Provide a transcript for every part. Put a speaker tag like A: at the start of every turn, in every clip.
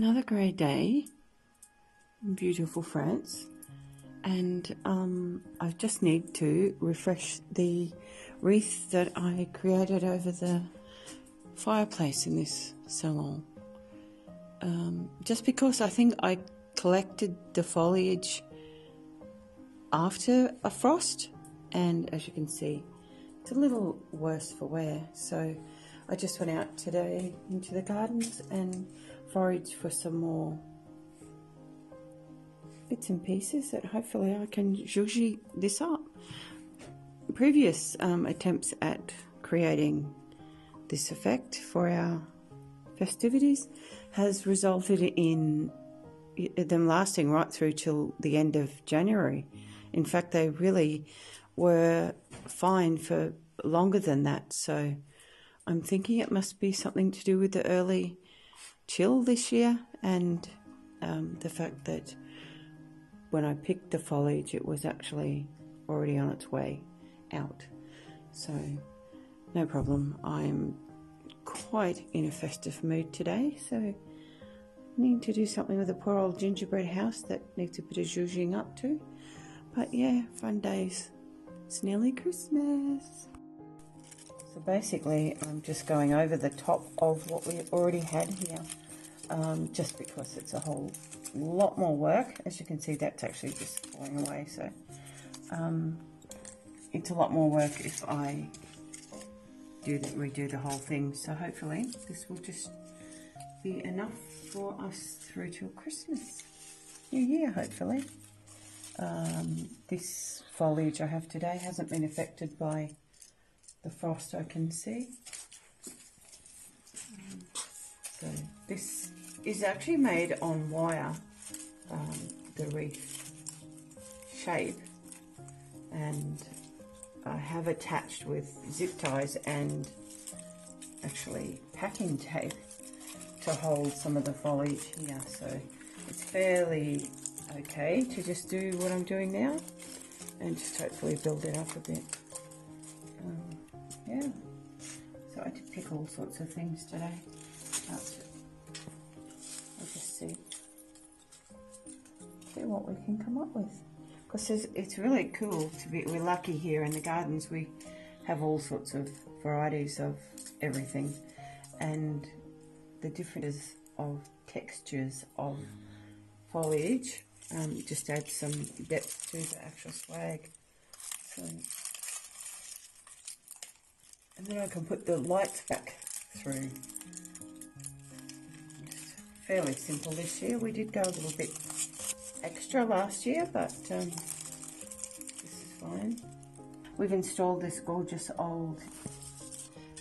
A: Another grey day in beautiful France, and I just need to refresh the wreath that I created over the fireplace in this salon. Just because I think I collected the foliage after a frost, and as you can see, it's a little worse for wear. So I just went out today into the gardens and foraged for some more bits and pieces that hopefully I can zhuzhi this up. Previous attempts at creating this effect for our festivities has resulted in them lasting right through till the end of January. In fact, they really were fine for longer than that. So I'm thinking it must be something to do with the early chill this year, and the fact that when I picked the foliage it was actually already on its way out. So no problem. I'm quite in a festive mood today, so I need to do something with the poor old gingerbread house that needs a bit of zhuzhing up too. But yeah, fun days. It's nearly Christmas. So basically I'm just going over the top of what we already had here, just because it's a whole lot more work. As you can see, that's actually just falling away, so it's a lot more work if I redo the whole thing. So hopefully this will just be enough for us through till Christmas, New Year hopefully. This foliage I have today hasn't been affected by the frost, I can see. So this is actually made on wire, the wreath shape, and I have attached with zip ties and actually packing tape to hold some of the foliage here. So it's fairly okay to just do what I'm doing now and just hopefully build it up a bit. Yeah, so I did pick all sorts of things today. I'll just see what we can come up with, because it's really cool to be. We're lucky here in the gardens. We have all sorts of varieties of everything, and the differences of textures of foliage just add some depth to the actual swag. So, and then I can put the lights back through. Just fairly simple this year. We did go a little bit extra last year, but this is fine. We've installed this gorgeous old,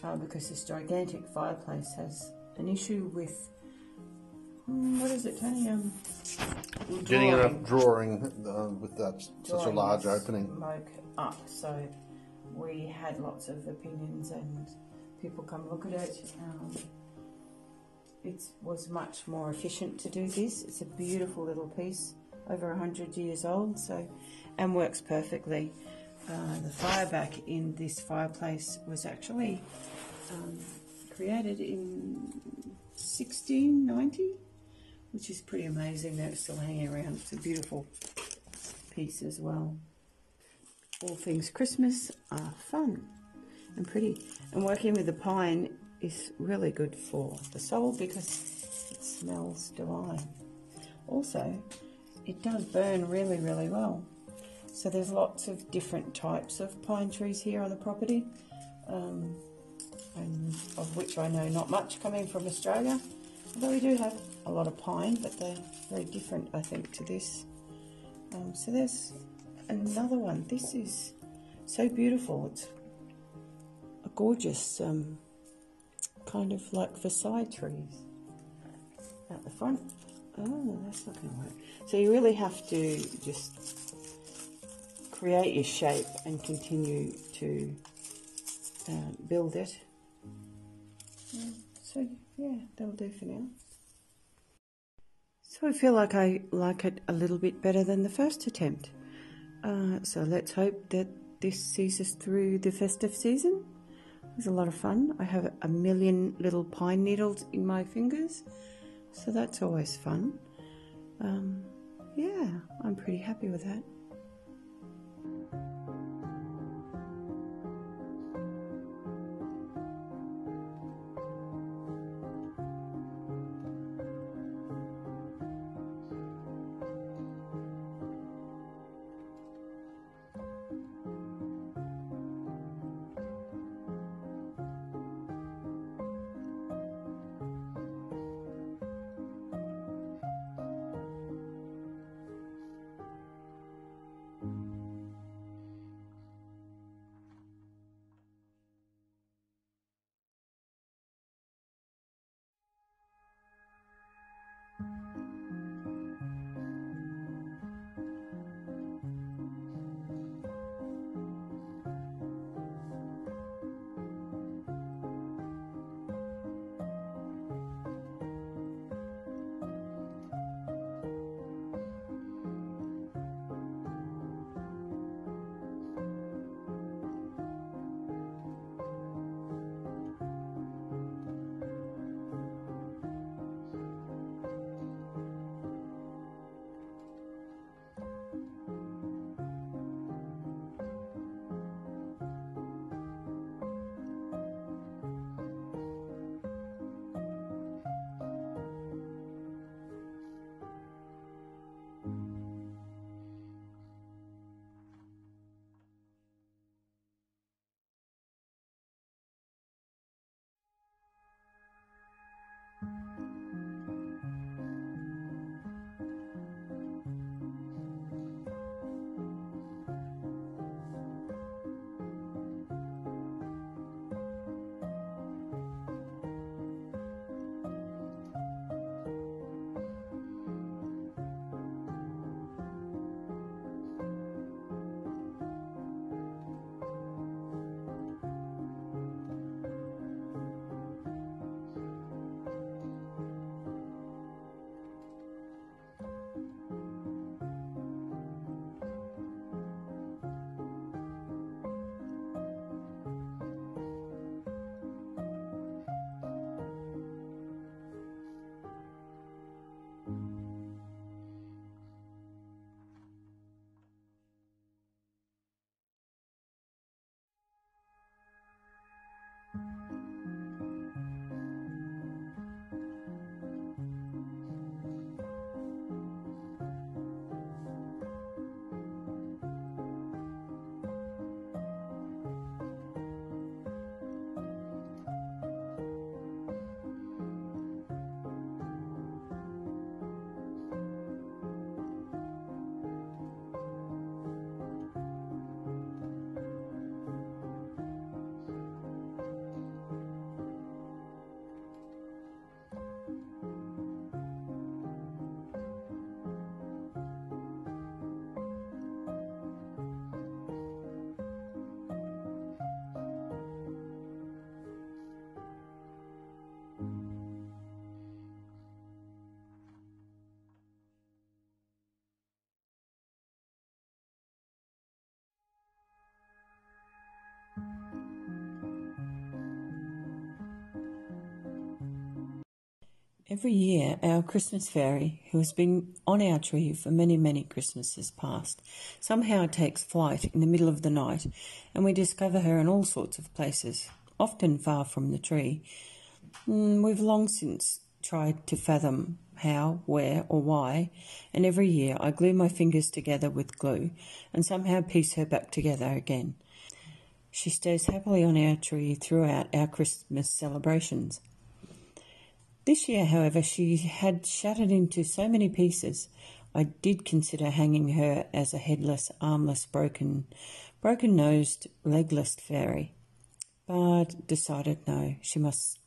A: because this gigantic fireplace has an issue with, what is it, Tony?
B: Getting enough drawing with that such a large opening.
A: Smoke up, so we had lots of opinions and people come look at it. It was much more efficient to do this. It's a beautiful little piece, over 100 years old, so, and works perfectly. The fire back in this fireplace was actually created in 1690, which is pretty amazing that it's still hanging around. It's a beautiful piece as well. All things Christmas are fun and pretty, and working with the pine is really good for the soul because it smells divine. Also, it does burn really, really well. So there's lots of different types of pine trees here on the property, and of which I know not much coming from Australia, although we do have a lot of pine, but they're very different, I think, to this. So there's another one. This is so beautiful. It's a gorgeous kind of like Versailles trees at the front. Oh, that's not going to work. So you really have to just create your shape and continue to build it. So yeah, that'll do for now. So I feel like I like it a little bit better than the first attempt. So let's hope that this sees us through the festive season. It was a lot of fun. I have a million little pine needles in my fingers, So that's always fun. Yeah, I'm pretty happy with that. Every year, our Christmas fairy, who has been on our tree for many, many Christmases past, somehow takes flight in the middle of the night, and we discover her in all sorts of places, often far from the tree. We've long since tried to fathom how, where, or why, and every year I glue my fingers together with glue and somehow piece her back together again. She stays happily on our tree throughout our Christmas celebrations. This year, however, she had shattered into so many pieces, I did consider hanging her as a headless, armless, broken-nosed, legless fairy, but decided no, she must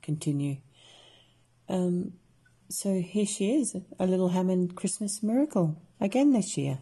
A: continue. So here she is, a little Hammond Christmas miracle, again this year.